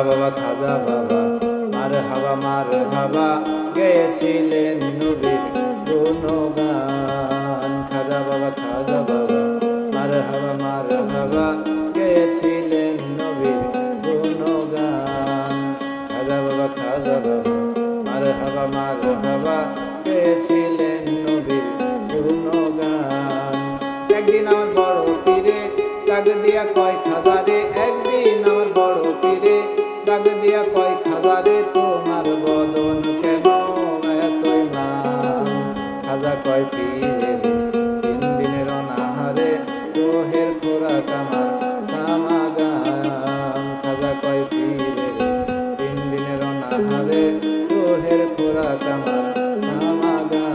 বাবা খাজা বাবা মার হাবা গেয়েছিলেন নবীর গুণগান। খাজা বাবা মার হাবা গেয়েছিলেন নবীর গুণগান। খাজা বাবা মার হাবা গেয়েছিলেন নবীর গুণগান। একদিন আমার বড় পীরে ডাক দিয়া কয় খাজারে, একদিন আমার বড় পীরে ডাক দিয়া কয় খাজারে, তোমার বদন কেন এতই মান? খাজা কয় পীরে রে, 3 দিনের অনাহারে রোহের খোরাক আমার সামাগান। খাজা কয় পীরে রে, 3 দিনের অনাহারে রোহের খোরাক আমার সামাগান।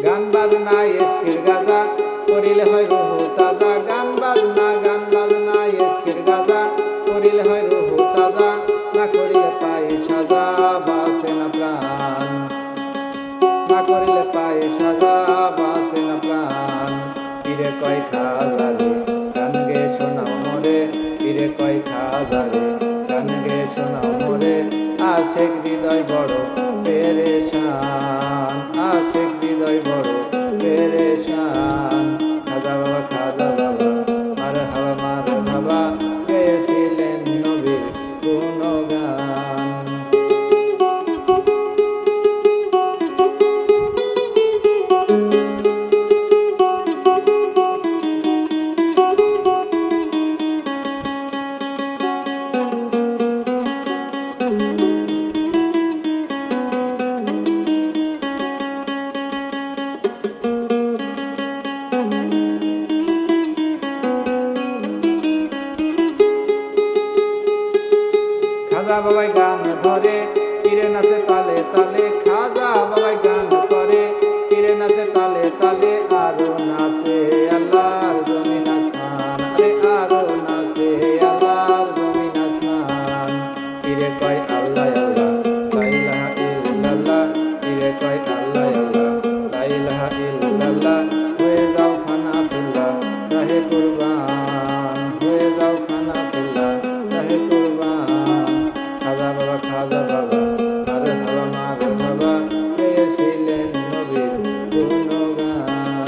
গান বাজনা ইশকের গাজা করিলে হয় রুহু তাজা। গান বাজনা ইশকের গাজা করিলে হয় রুহু তাজা। না করিলে পাই সাজা বাসে না প্রাণ, না করিলে পাই সাজা বাসে না প্রাণ। পীরে কয় খাজারে গান গে শোনাও মোরে, পীরে কয় খাজারে গান গে শোনাও মোরে। আশেক হৃদয় বড় পেরেশান, আশেক হৃদয় বড় পেরেশান। খাজা বাবা মার হাবা গেয়েছিলেন নবীর গুণগান। খাজা বাবাই গান ধরে পীরে নাচে তালে তালে। খাজা বাবাই গান করে পীরে নাচে তালে তালে। আরো নাচে আল্লাহর জমিন আসমান, আরে আরো নাচে আল্লাহর জমিন আসমান। পীরে কয় আল্লাহ আল্লাহ লা ইলাহা ইল্লাল্লাহ, পীরে কয় আল্লাহ আল্লাহ লা ইলাহা ইল্লাল্লাহ। হয়ে যাও ফানা ফিল্লাহ রাহে কুরবান, হয়ে যাও ফানা ফিল্লাহ রাহে কুরবান। খাজা বাবা মার হাবা গেয়েছিলেন নবীর গুণগান।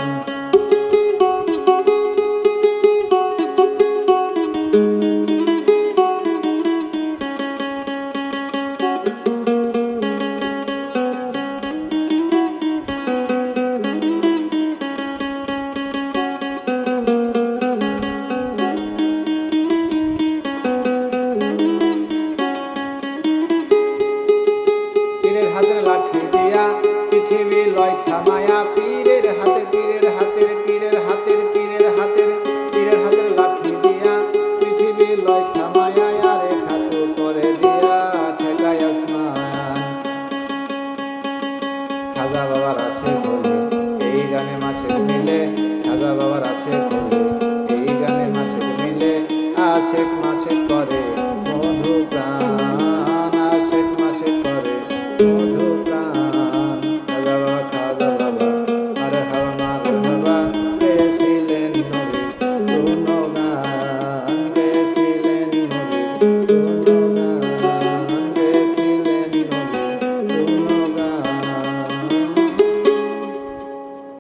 পীরের হাতের লাঠি দিয়া পৃথিবী লয় থামায়া। পীরের হাতের লাঠি দিয়া পৃথিবী লয় থামায়া। আরে খাতু করে দিয়া ঠেকায় আসমান। খাজা বাবার আসে